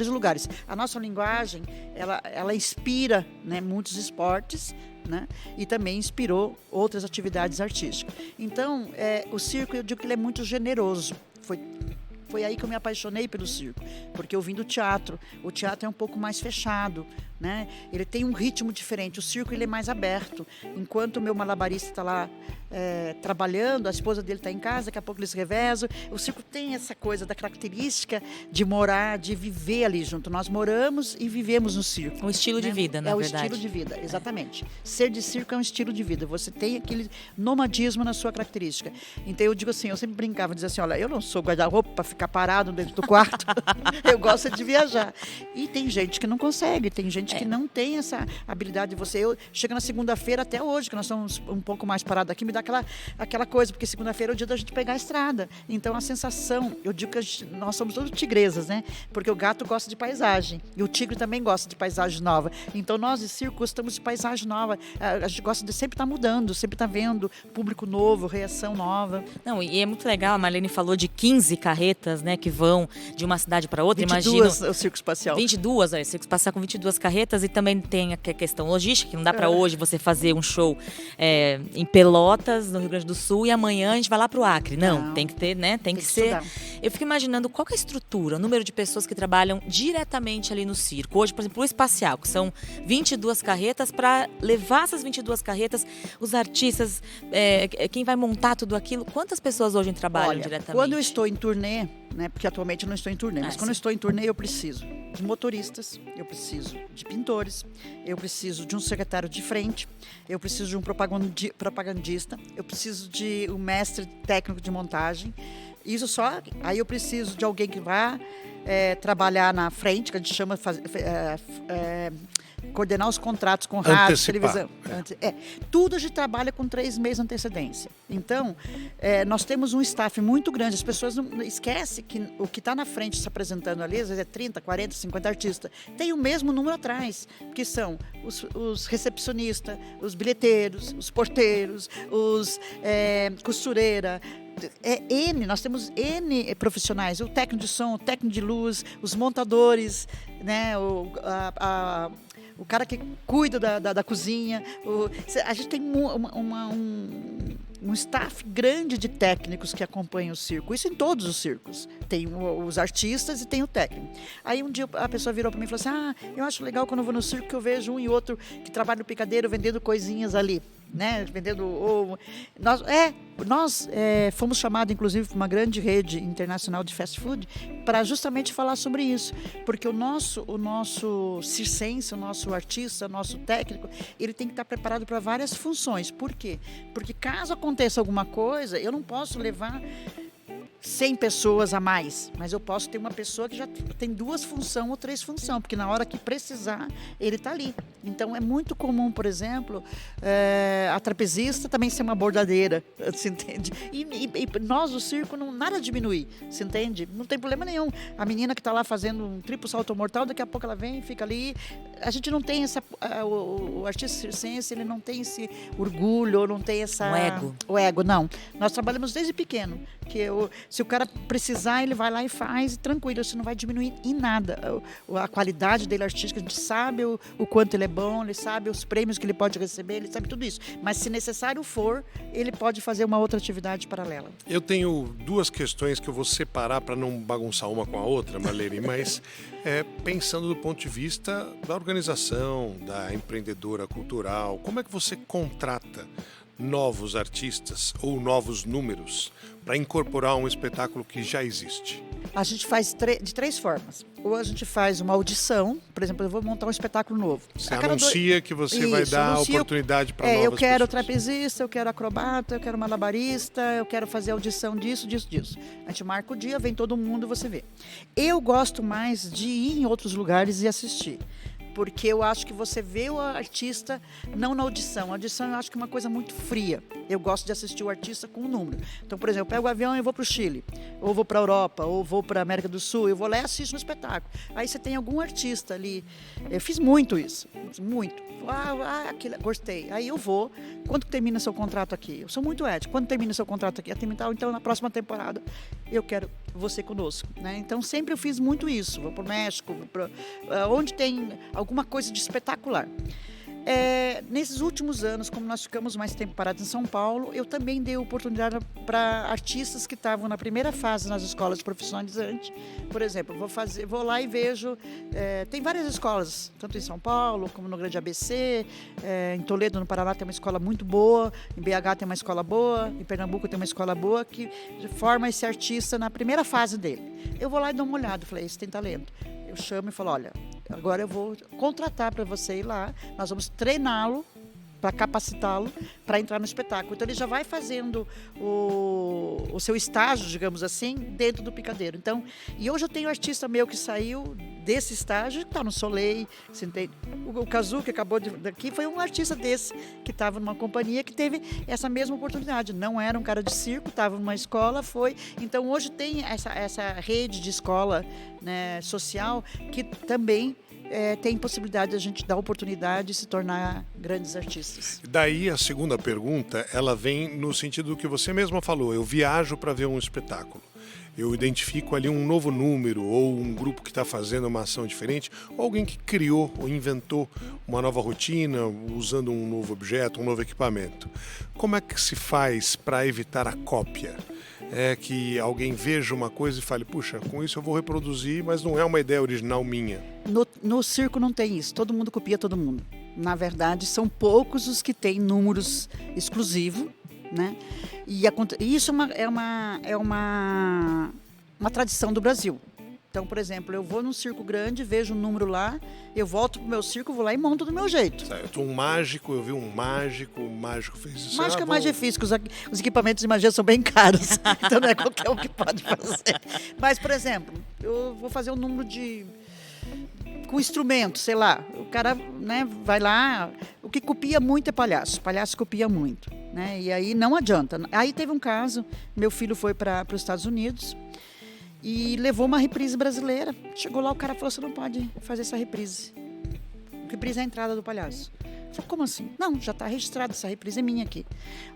lugares. A nossa linguagem, ela inspira, né, muitos esportes, né? E também inspirou outras atividades artísticas. Então, o circo, eu digo que ele é muito generoso. Foi aí que eu me apaixonei pelo circo, porque eu vim do teatro. O teatro é um pouco mais fechado, né? Ele tem um ritmo diferente. O circo ele é mais aberto. Enquanto o meu malabarista está lá trabalhando, a esposa dele está em casa, daqui a pouco eles revezam. O circo tem essa coisa da característica de morar, de viver ali junto. Nós moramos e vivemos no circo. Um estilo de vida, na verdade. É o estilo de vida, exatamente. Ser de circo é um estilo de vida. Você tem aquele nomadismo na sua característica. Então eu digo assim, eu sempre brincava, dizia assim, olha, eu não sou guarda-roupa para ficar parado dentro do quarto. Eu gosto de viajar. E tem gente que não consegue, tem gente que não tem essa habilidade de você. Eu chego na segunda-feira até hoje, que nós estamos um pouco mais parados aqui, me dá aquela coisa, porque segunda-feira é o dia da gente pegar a estrada. Então a sensação, eu digo que nós somos todos tigresas, né? Porque o gato gosta de paisagem e o tigre também gosta de paisagem nova. Então nós de circo gostamos de paisagem nova. A gente gosta de sempre estar mudando, sempre estar vendo público novo, reação nova. Não, e é muito legal, a Marlene falou de 15 carretas, né, que vão de uma cidade para outra. 22 o circo espacial. 22, o circo espacial com 22 carretas, e também tem a questão logística, que não dá para hoje você fazer um show em Pelotas, no Rio Grande do Sul, e amanhã a gente vai lá para o Acre. Não, tem que ter, né, tem que ser. Eu fico imaginando qual que é a estrutura, o número de pessoas que trabalham diretamente ali no circo. Hoje, por exemplo, o espacial, que são 22 carretas, para levar essas 22 carretas, os artistas, quem vai montar tudo aquilo, quantas pessoas hoje trabalham diretamente? Quando eu estou em turnê, né, porque atualmente eu não estou em turnê, mas quando eu estou em turnê eu preciso de motoristas, eu preciso de pintores, eu preciso de um secretário de frente, eu preciso de um propagandista, eu preciso de um mestre técnico de montagem. Isso só, aí eu preciso de alguém que vá trabalhar na frente, que a gente chama coordenar os contratos com rádio, televisão. Tudo a gente trabalha com 3 meses de antecedência. Então, nós temos um staff muito grande. As pessoas não esquecem que o que está na frente se apresentando ali, às vezes é 30, 40, 50 artistas. Tem o mesmo número atrás, que são os recepcionistas, os bilheteiros, os porteiros, os costureira. Nós temos N profissionais, o técnico de som, o técnico de luz, os montadores, né, o cara que cuida da cozinha. A gente tem um staff grande de técnicos que acompanham o circo. Isso em todos os circos. Tem os artistas e tem o técnico. Aí um dia a pessoa virou para mim e falou assim, eu acho legal quando eu vou no circo que eu vejo um e outro que trabalha no picadeiro vendendo coisinhas ali. Né, vendendo ovo. Nós fomos chamados, inclusive, por uma grande rede internacional de fast food para justamente falar sobre isso, porque o nosso circense, o nosso artista, o nosso técnico, ele tem que estar preparado para várias funções. Por quê? Porque caso aconteça alguma coisa, eu não posso levar 100 pessoas a mais, mas eu posso ter uma pessoa que já tem 2 funções ou 3 funções, porque na hora que precisar, ele está ali. Então, é muito comum, por exemplo, a trapezista também ser uma bordadeira, você entende? E nós, o circo, nada diminui, você entende? Não tem problema nenhum. A menina que está lá fazendo um triplo salto mortal, daqui a pouco ela vem e fica ali. A gente não tem o artista circense, ele não tem esse orgulho, não tem essa... O ego, não. Nós trabalhamos desde pequeno, que se o cara precisar, ele vai lá e faz, e tranquilo, isso não vai diminuir em nada. A qualidade dele artística, a gente sabe o quanto ele é bom, ele sabe os prêmios que ele pode receber, ele sabe tudo isso. Mas se necessário for, ele pode fazer uma outra atividade paralela. Eu tenho 2 questões que eu vou separar para não bagunçar uma com a outra, Marlene, mas pensando do ponto de vista da organização, da empreendedora cultural, como é que você contrata novos artistas ou novos números para incorporar um espetáculo que já existe? A gente faz de 3 formas. Ou a gente faz uma audição, por exemplo, eu vou montar um espetáculo novo. Você anuncia que você vai dar oportunidade para novas pessoas. Eu quero trapezista, eu quero acrobata, eu quero malabarista, eu quero fazer audição disso. A gente marca o dia, vem todo mundo e você vê. Eu gosto mais de ir em outros lugares e assistir. Porque eu acho que você vê o artista não na audição. A audição eu acho que é uma coisa muito fria. Eu gosto de assistir o artista com um número. Então, por exemplo, eu pego o avião e vou para o Chile, ou vou para a Europa, ou vou para a América do Sul, eu vou lá e assisto um espetáculo. Aí você tem algum artista ali. Eu fiz muito isso, muito. Gostei. Aí eu vou. Quando termina seu contrato aqui? Eu sou muito ético. Quando termina seu contrato aqui? Então, na próxima temporada, eu quero você conosco. Né? Então, sempre eu fiz muito isso. Vou para o México, onde tem alguma coisa de espetacular. Nesses últimos anos, como nós ficamos mais tempo parados em São Paulo, eu também dei oportunidade para artistas que estavam na primeira fase nas escolas profissionalizantes. Por exemplo, vou lá e vejo, tem várias escolas, tanto em São Paulo como no Grande ABC, em Toledo, no Paraná, tem uma escola muito boa, em BH tem uma escola boa, em Pernambuco tem uma escola boa, que forma esse artista na primeira fase dele. Eu vou lá e dou uma olhada, falei, esse tem talento. Eu chamo e falo, olha, agora eu vou contratar para você ir lá, nós vamos treiná-lo, para capacitá-lo, para entrar no espetáculo. Então, ele já vai fazendo o seu estágio, digamos assim, dentro do picadeiro. Então, e hoje eu tenho um artista meu que saiu desse estágio, que está no Soleil, o Kazu, que acabou daqui, foi um artista desse, que estava numa companhia que teve essa mesma oportunidade. Não era um cara de circo, estava numa escola, foi. Então, hoje tem essa rede de escola, né, social, que também tem possibilidade de a gente dar oportunidade de se tornar grandes artistas. Daí a segunda pergunta, ela vem no sentido do que você mesma falou. Eu viajo para ver um espetáculo. Eu identifico ali um novo número ou um grupo que está fazendo uma ação diferente, ou alguém que criou ou inventou uma nova rotina usando um novo objeto, um novo equipamento. Como é que se faz para evitar a cópia? É que alguém veja uma coisa e fale, puxa, com isso eu vou reproduzir, mas não é uma ideia original minha. No circo não tem isso, todo mundo copia todo mundo. Na verdade, são poucos os que têm números exclusivos, né? E isso é uma tradição do Brasil. Então, por exemplo, eu vou num circo grande, vejo um número lá, eu volto pro meu circo, vou lá e monto do meu jeito. Certo, um mágico, eu vi um mágico, o mágico fez isso. Mágico é mais difícil, porque os equipamentos de magia são bem caros, então não é qualquer um que pode fazer. Mas, por exemplo, eu vou fazer um número com instrumento, sei lá, o cara, né, vai lá, o que copia muito é palhaço copia muito, né, e aí não adianta. Aí teve um caso, meu filho foi para os Estados Unidos e levou uma reprise brasileira, chegou lá, o cara falou, você não pode fazer essa reprise, reprise é a entrada do palhaço. Eu falei, como assim? Não, já está registrado, essa reprise é minha aqui.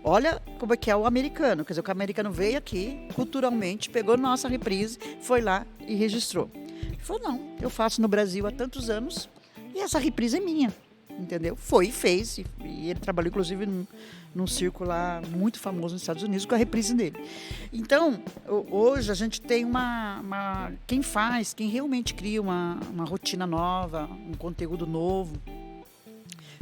Olha como é que é o americano, quer dizer, o americano veio aqui, culturalmente, pegou nossa reprise, foi lá e registrou. Ele falou, não, eu faço no Brasil há tantos anos e essa reprise é minha. entendeu? Foi e fez, e ele trabalhou inclusive num circo lá muito famoso nos Estados Unidos com a reprise dele. Então, hoje a gente tem quem realmente cria uma rotina nova, um conteúdo novo,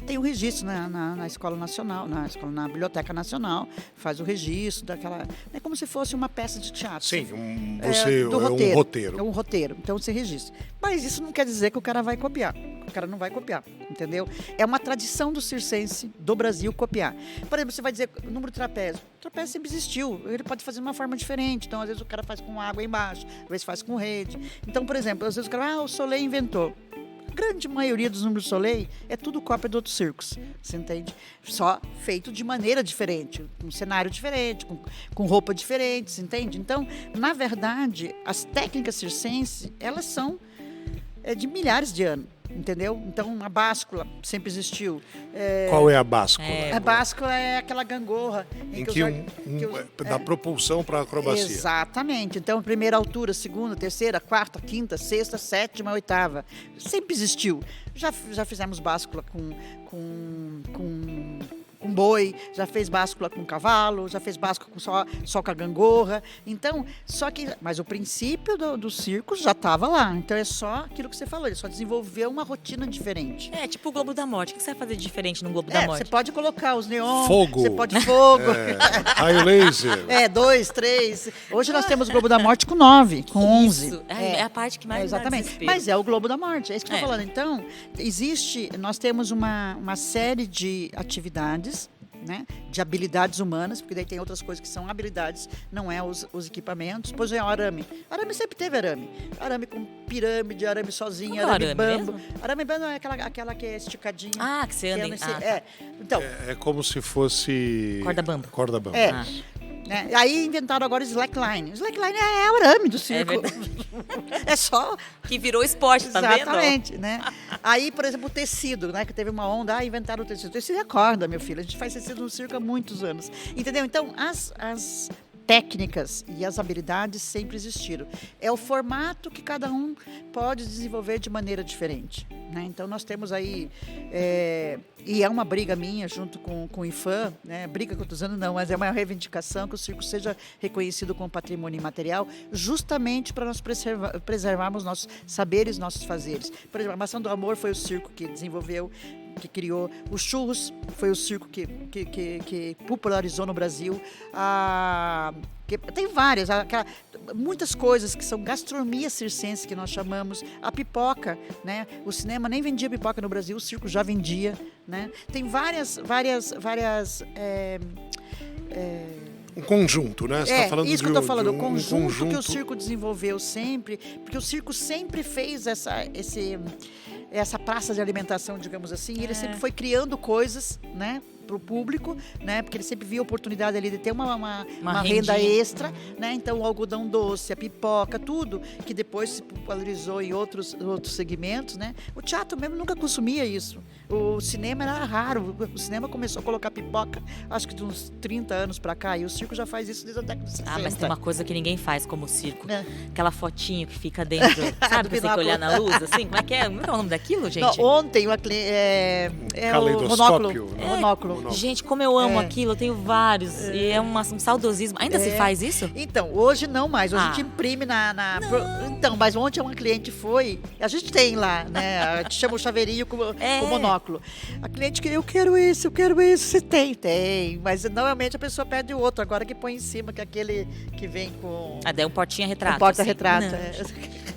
tem o registro na Escola Nacional, na Biblioteca Nacional, faz o registro daquela... É como se fosse uma peça de teatro. Sim, um roteiro. É um roteiro, então você registra. Mas isso não quer dizer que o cara vai copiar. O cara não vai copiar, entendeu? É uma tradição do circense do Brasil copiar. Por exemplo, você vai dizer o número de trapézio. O trapézio sempre existiu, ele pode fazer de uma forma diferente. Então, às vezes o cara faz com água embaixo, às vezes faz com rede. Então, por exemplo, às vezes o cara, o Soleil inventou. A grande maioria dos números Soleil é tudo cópia de outros circos, você entende? Só feito de maneira diferente, um cenário diferente, com roupa diferente, você entende? Então, na verdade, as técnicas circenses, elas são de milhares de anos, entendeu? Então, a báscula sempre existiu. Qual é a báscula? A báscula é aquela gangorra em que dá propulsão para a acrobacia. Exatamente. Então, primeira altura, segunda, terceira, quarta, quinta, sexta, sétima, oitava. Sempre existiu. Já fizemos báscula com boi, já fez báscula com cavalo, já fez báscula só com a gangorra. Então, mas o princípio do circo já estava lá. Então é só aquilo que você falou, ele só desenvolveu uma rotina diferente. É, tipo o Globo da Morte. O que você vai fazer de diferente no Globo da Morte? Você pode colocar os neons, fogo. Você pode fogo. Raio laser. 2, 3. Hoje nós temos o Globo da Morte com 9, com 11. Isso, é a parte que mais exatamente. dá desespero. Mas é o Globo da Morte, é isso que eu estou falando. Então, nós temos uma série de atividades, né, de habilidades humanas, porque daí tem outras coisas que são habilidades, não é os equipamentos. Pois é, o arame. Arame sempre teve arame. Arame com pirâmide, arame sozinho, arame bambo. Mesmo? Arame bambo é aquela que é esticadinha. Ah, que você anda em... Então, é como se fosse... Corda bamba. Né? Aí inventaram agora o slackline. Slackline é o arame do circo. É só... Que virou esporte, tá vendo? Exatamente, né? Aí, por exemplo, o tecido, né? Que teve uma onda, inventaram o tecido. O tecido é corda, meu filho. A gente faz tecido no circo há muitos anos. Entendeu? Então, as técnicas e as habilidades sempre existiram. É o formato que cada um pode desenvolver de maneira diferente, né? Então, nós temos aí... E é uma briga minha junto com o IFAM, né? Briga que eu estou usando não, mas é uma reivindicação que o circo seja reconhecido como patrimônio imaterial, justamente para nós preservarmos nossos saberes, nossos fazeres. Por exemplo, a Maçã do Amor foi o circo que desenvolveu, que criou. O Churros foi o circo que popularizou no Brasil. Tem várias, muitas coisas que são gastronomia circense, que nós chamamos. A pipoca, né? O cinema nem vendia pipoca no Brasil, o circo já vendia, né? Tem várias um conjunto, né? Você tá falando isso que eu estou falando, o conjunto conjunto que o circo desenvolveu sempre, porque o circo sempre fez essa praça de alimentação, digamos assim, e ele sempre foi criando coisas, né, para o público, né, porque ele sempre via a oportunidade ali de ter uma renda extra, né, então o algodão doce, a pipoca, tudo que depois se popularizou em outros segmentos, né. O teatro mesmo nunca consumia isso. O cinema era raro, o cinema começou a colocar pipoca, acho que de uns 30 anos para cá, e o circo já faz isso desde a década de 60. Mas tem uma coisa que ninguém faz como o circo, aquela fotinho que fica dentro, sabe, que você tem que olhar na luz, assim, como é que é? Como é o nome daquilo, gente? Não, ontem o monóculo. Gente, como eu amo aquilo, eu tenho vários, e é um saudosismo. Ainda se faz isso? Então, hoje não mais, hoje a gente imprime Então, mas ontem uma cliente foi, a gente tem lá, né, a gente chama o chaveirinho com o monóculo. A cliente que eu quero isso, você tem, mas normalmente a pessoa pede o outro, agora que põe em cima, que é aquele que vem com... daí um porta-retrato. Um porta-retrato,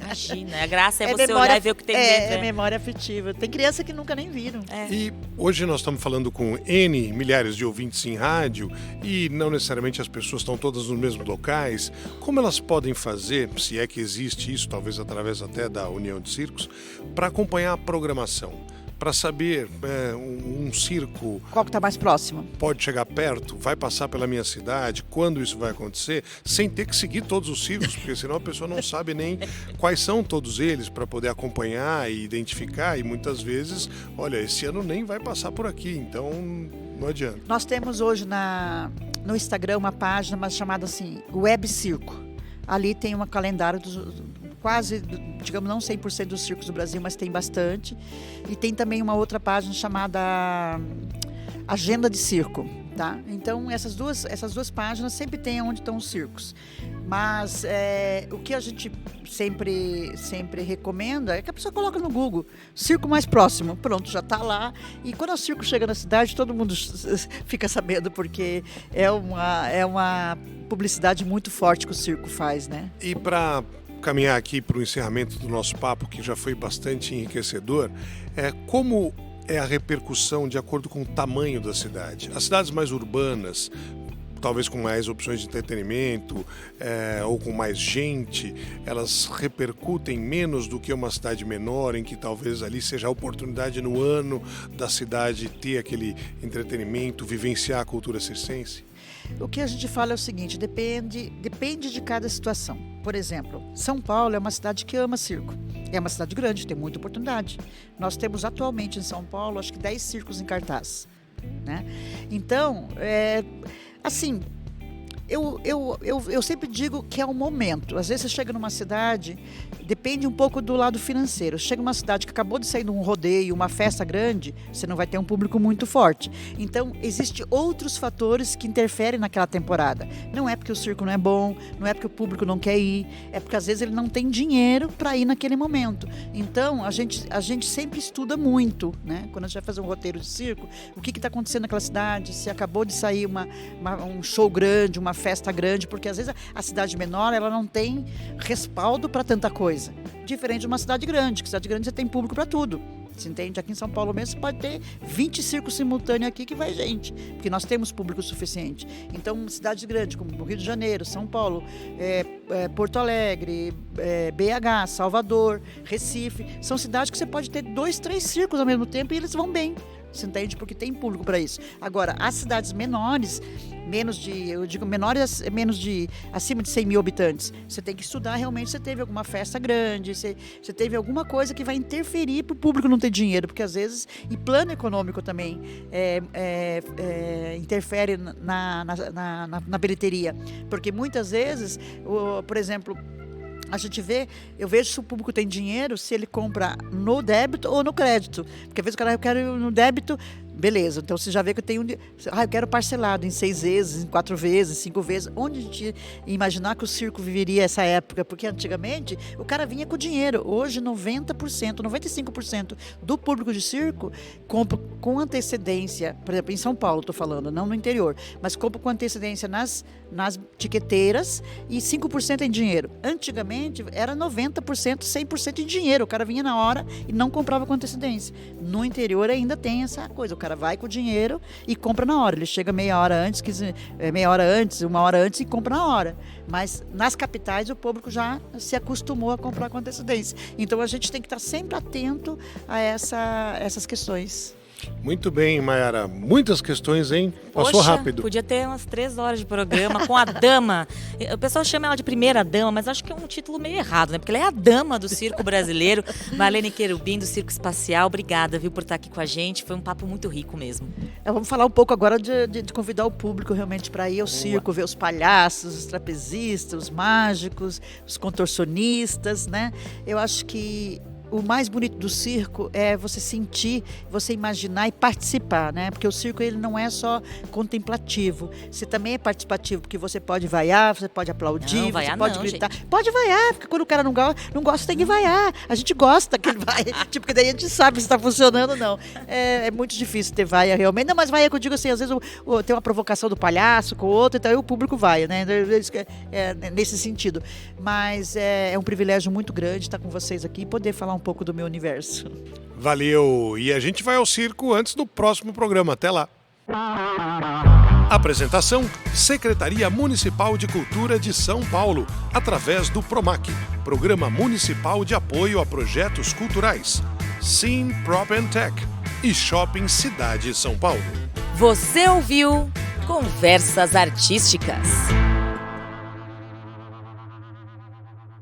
Imagina, a graça é você olhar e ver o que tem dentro. É memória afetiva. Tem criança que nunca nem viram. E hoje nós estamos falando com milhares de ouvintes em rádio e não necessariamente as pessoas estão todas nos mesmos locais. Como elas podem fazer, se é que existe isso, talvez através até da União de Circos, para acompanhar a programação? Para saber, um circo... Qual que está mais próximo? Pode chegar perto, vai passar pela minha cidade, quando isso vai acontecer, sem ter que seguir todos os circos, porque senão a pessoa não sabe nem quais são todos eles para poder acompanhar e identificar, e muitas vezes, olha, esse ano nem vai passar por aqui, então não adianta. Nós temos hoje no Instagram uma página chamada assim, Web Circo. Ali tem um calendário quase, digamos, não 100% dos circos do Brasil, mas tem bastante. E tem também uma outra página chamada Agenda de Circo, tá? Então, essas duas páginas sempre tem onde estão os circos. Mas o que a gente sempre recomenda é que a pessoa coloca no Google circo mais próximo, pronto, já está lá. E quando o circo chega na cidade, todo mundo fica sabendo, porque é uma publicidade muito forte que o circo faz, né? E para caminhar aqui para o encerramento do nosso papo, que já foi bastante enriquecedor, como é a repercussão de acordo com o tamanho da cidade? As cidades mais urbanas, talvez com mais opções de entretenimento ou com mais gente, elas repercutem menos do que uma cidade menor, em que talvez ali seja a oportunidade no ano da cidade ter aquele entretenimento, vivenciar a cultura circense? O que a gente fala é o seguinte, depende de cada situação. Por exemplo, São Paulo é uma cidade que ama circo. É uma cidade grande, tem muita oportunidade. Nós temos atualmente em São Paulo, acho que 10 circos em cartaz, né? Então, assim, eu sempre digo que é um momento. Às vezes você chega numa cidade, depende um pouco do lado financeiro. Chega numa cidade que acabou de sair de um rodeio, uma festa grande, você não vai ter um público muito forte. Então, existem outros fatores que interferem naquela temporada. Não é porque o circo não é bom, não é porque o público não quer ir, é porque às vezes ele não tem dinheiro para ir naquele momento. Então, a gente sempre estuda muito, né? Quando a gente vai fazer um roteiro de circo, o que está acontecendo naquela cidade, se acabou de sair um show grande, uma festa grande, porque às vezes a cidade menor ela não tem respaldo para tanta coisa. Diferente de uma cidade grande, que cidade grande você tem público para tudo. Você entende? Aqui em São Paulo mesmo você pode ter 20 circos simultâneos aqui que vai gente, porque nós temos público suficiente. Então, cidades grandes como o Rio de Janeiro, São Paulo, Porto Alegre, BH, Salvador, Recife, são cidades que você pode ter 2, 3 circos ao mesmo tempo e eles vão bem. Você entende? Porque tem público para isso. Agora, as cidades menores, acima de 100 mil habitantes, você tem que estudar realmente se teve alguma festa grande, se teve alguma coisa que vai interferir para o público não ter dinheiro, porque às vezes, e plano econômico também interfere na bilheteria, porque muitas vezes, por exemplo, eu vejo se o público tem dinheiro, se ele compra no débito ou no crédito. Porque às vezes o cara, eu quero ir no débito, beleza, então você já vê que eu tenho eu quero parcelado em 6 vezes, em 4 vezes, 5 vezes. Onde a gente ia imaginar que o circo viveria essa época? Porque antigamente o cara vinha com dinheiro. Hoje 90%, 95% do público de circo compra com antecedência. Por exemplo, em São Paulo estou falando, não no interior, mas compra com antecedência nas tiqueteiras e 5% em dinheiro. Antigamente era 90%, 100% em dinheiro. O cara vinha na hora e não comprava com antecedência. No interior ainda tem essa coisa. O cara vai com o dinheiro e compra na hora. Ele chega meia hora antes, 1 hora antes e compra na hora. Mas nas capitais o público já se acostumou a comprar com antecedência. Então a gente tem que estar sempre atento a essas questões. Muito bem, Mayara. Muitas questões, hein? Passou rápido. Podia ter umas 3 horas de programa com a dama. O pessoal chama ela de primeira dama, mas acho que é um título meio errado, né? Porque ela é a dama do circo brasileiro. Marlene Querubim, do Circo Espacial. Obrigada, viu, por estar aqui com a gente. Foi um papo muito rico mesmo. Vamos falar um pouco agora de convidar o público realmente para ir ao circo, ver os palhaços, os trapezistas, os mágicos, os contorcionistas, né? Eu acho que o mais bonito do circo é você sentir, você imaginar e participar, né? Porque o circo ele não é só contemplativo, você também é participativo, porque você pode vaiar, você pode aplaudir, você pode gritar. Gente. Pode vaiar, porque quando o cara não gosta, tem que vaiar. A gente gosta que ele vai, porque daí a gente sabe se está funcionando ou não. É muito difícil ter vaia realmente, não, mas vaia que eu digo assim, às vezes tem uma provocação do palhaço com o outro, então aí o público vai, né? Nesse sentido. Mas é um privilégio muito grande estar com vocês aqui e poder falar um pouco do meu universo. Valeu! E a gente vai ao circo antes do próximo programa. Até lá! Apresentação: Secretaria Municipal de Cultura de São Paulo, através do PROMAC, Programa Municipal de Apoio a Projetos Culturais, Sim Prop and Tech e Shopping Cidade São Paulo. Você ouviu Conversas Artísticas.